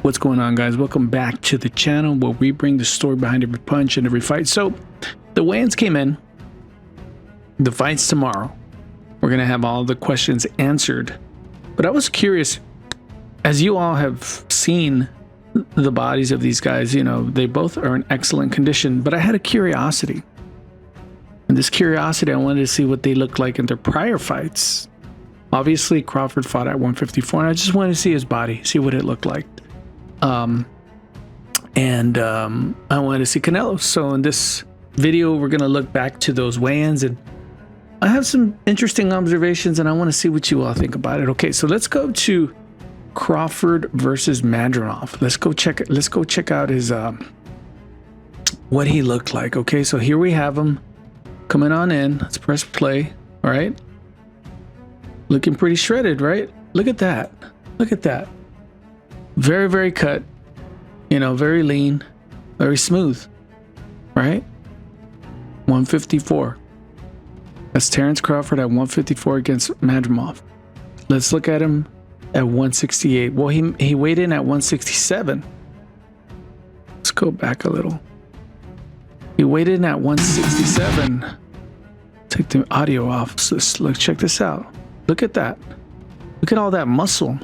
What's going on, guys? Welcome back to the channel where we bring the story behind every punch and every fight. So the weigh-ins came in. The fight's tomorrow. We're gonna have all the questions answered, but I was curious, as you all have seen the bodies of these guys, you know, they both are in excellent condition, but I had a curiosity, and this curiosity, I wanted to see what they looked like in their prior fights. Obviously Crawford fought at 154, and I just wanted to see his body, see what it looked like. I wanted to see Canelo. So in this video, we're gonna look back to those weigh-ins, and I have some interesting observations, and I want to see what you all think about it. Okay, so let's go to Crawford versus Madrimov. Let's go check out his what he looked like. Okay, so here we have him coming on in. Let's press play. All right, looking pretty shredded, right? Look at that. Look at that. Very, very cut, you know, very lean, very smooth, right? 154. That's Terence Crawford at 154 against Madrimov. Let's look at him at 168. Well, he weighed in at 167. Let's go back a little. He weighed in at 167. Take the audio off. So let's check this out. Look at that. Look at all that muscle.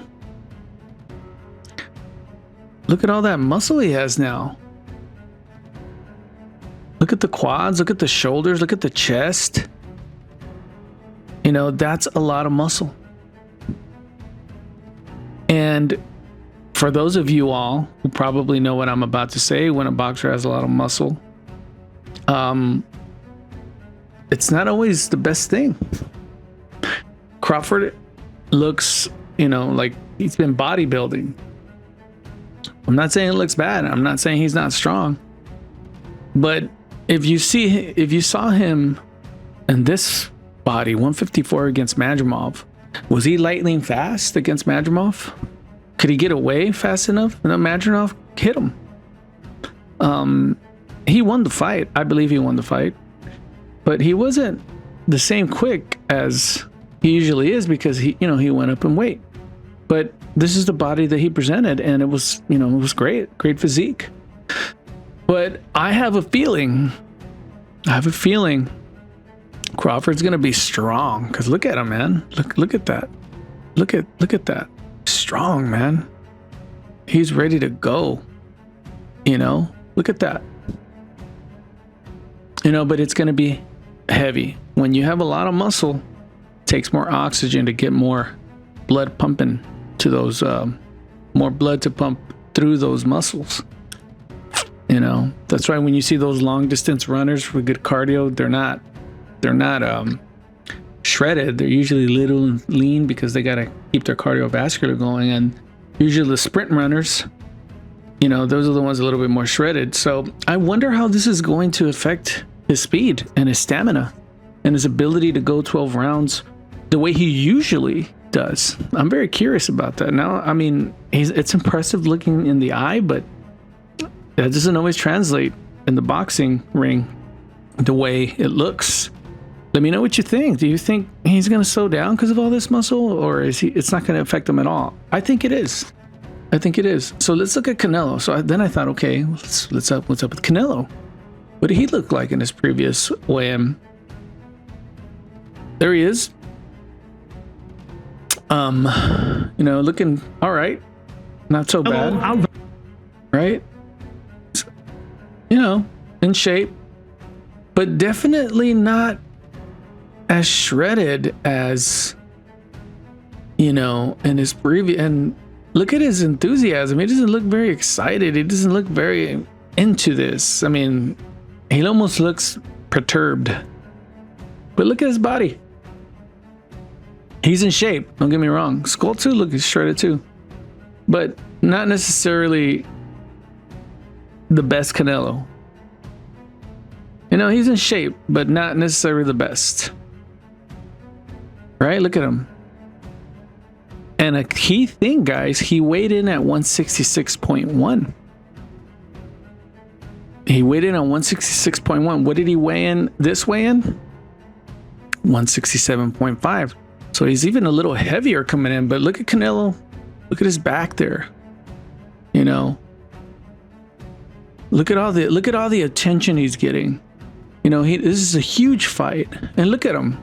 Look at all that muscle he has now. Look at the quads, look at the shoulders, look at the chest. You know, that's a lot of muscle. And for those of you all who probably know what I'm about to say, when a boxer has a lot of muscle, it's not always the best thing. Crawford looks, you know, like he's been bodybuilding. I'm not saying it looks bad. I'm not saying he's not strong. But if you saw him in this body, 154 against Madrimov, was he lightning fast against Madrimov? Could he get away fast enough? No, Madrimov hit him. He won the fight. I believe he won the fight. But he wasn't the same quick as he usually is, because he went up in weight. But this is the body that he presented, and it was, you know, it was great physique. But I have a feeling Crawford's gonna be strong, because look at him, man. Look at that. Look at that. Strong, man. He's ready to go. You know, look at that. You know, but it's gonna be heavy. When you have a lot of muscle, it takes more oxygen to get more blood pumping to those, more blood to pump through those muscles. You know, that's why when you see those long distance runners with good cardio, they're not shredded. They're usually little and lean because they got to keep their cardiovascular going. And usually the sprint runners, you know, those are the ones a little bit more shredded. So I wonder how this is going to affect his speed and his stamina and his ability to go 12 rounds the way he usually does. I'm very curious about that. Now, I mean, it's impressive looking in the eye, but that doesn't always translate in the boxing ring the way it looks. Let me know what you think. Do you think he's going to slow down because of all this muscle, or is it's not going to affect him at all? I think it is. I think it is. So let's look at Canelo. So then I thought, okay, what's up with Canelo? What did he look like in his previous weigh-in? There he is. You know, looking all right, not so bad, right? You know, in shape, but definitely not as shredded as, you know, in his previous. And look at his enthusiasm. He doesn't look very excited. He doesn't look very into this. I mean, he almost looks perturbed. But look at his body. He's in shape, don't get me wrong. Skull too looks shredded too, but not necessarily the best Canelo. You know, he's in shape, but not necessarily the best. Right? Look at him. And a key thing, guys, he weighed in at 166.1. He weighed in on 166.1. What did he weigh in this weigh-in? 167.5. So he's even a little heavier coming in, but look at Canelo. Look at his back there. You know, look at all the attention he's getting. You know, this is a huge fight, and look at him.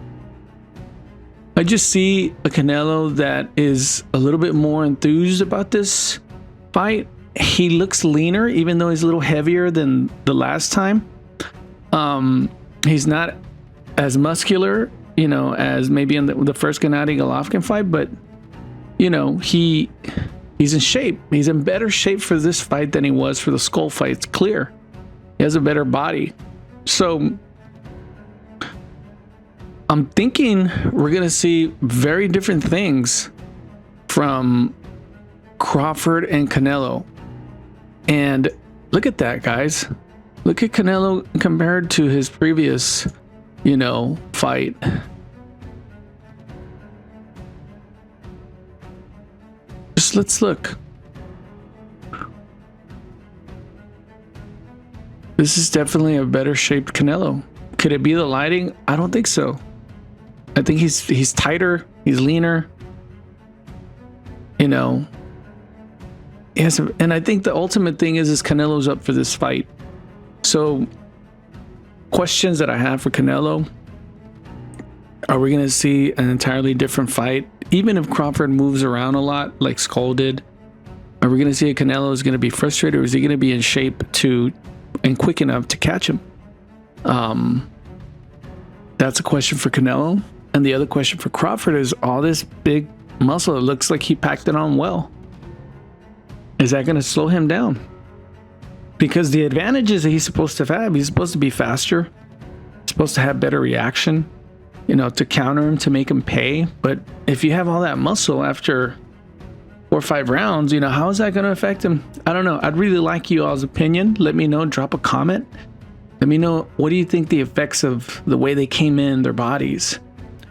I just see a Canelo that is a little bit more enthused about this fight. He looks leaner, even though he's a little heavier than the last time. He's not as muscular, you know, as maybe in the first Gennady Golovkin fight, but you know, he's in shape. He's in better shape for this fight than he was for the Skull fight. It's clear. He has a better body. So I'm thinking we're going to see very different things from Crawford and Canelo. And look at that, guys. Look at Canelo compared to his previous, you know, fight. Just let's look. This is definitely a better shaped Canelo. Could it be the lighting? I don't think so. I think he's tighter, he's leaner. You know. Yes, and I think the ultimate thing is Canelo's up for this fight. So, questions that I have for Canelo: are we going to see an entirely different fight? Even if Crawford moves around a lot, like Skull did, are we going to see a Canelo is going to be frustrated, or is he going to be in shape and quick enough to catch him? That's a question for Canelo. And the other question for Crawford is all this big muscle. It looks like he packed it on well. Is that going to slow him down? Because the advantages that he's supposed to have, he's supposed to be faster, he's supposed to have better reaction, you know, to counter him, to make him pay. But if you have all that muscle after 4 or 5 rounds, you know, how is that going to affect him? I don't know. I'd really like you all's opinion. Let me know. Drop a comment. Let me know, what do you think the effects of the way they came in their bodies?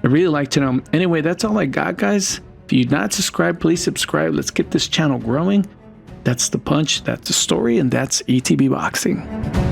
I'd really like to know. Anyway, that's all I got, guys. If you're not subscribed, please subscribe. Let's get this channel growing. That's the punch, that's the story, and that's ETB Boxing.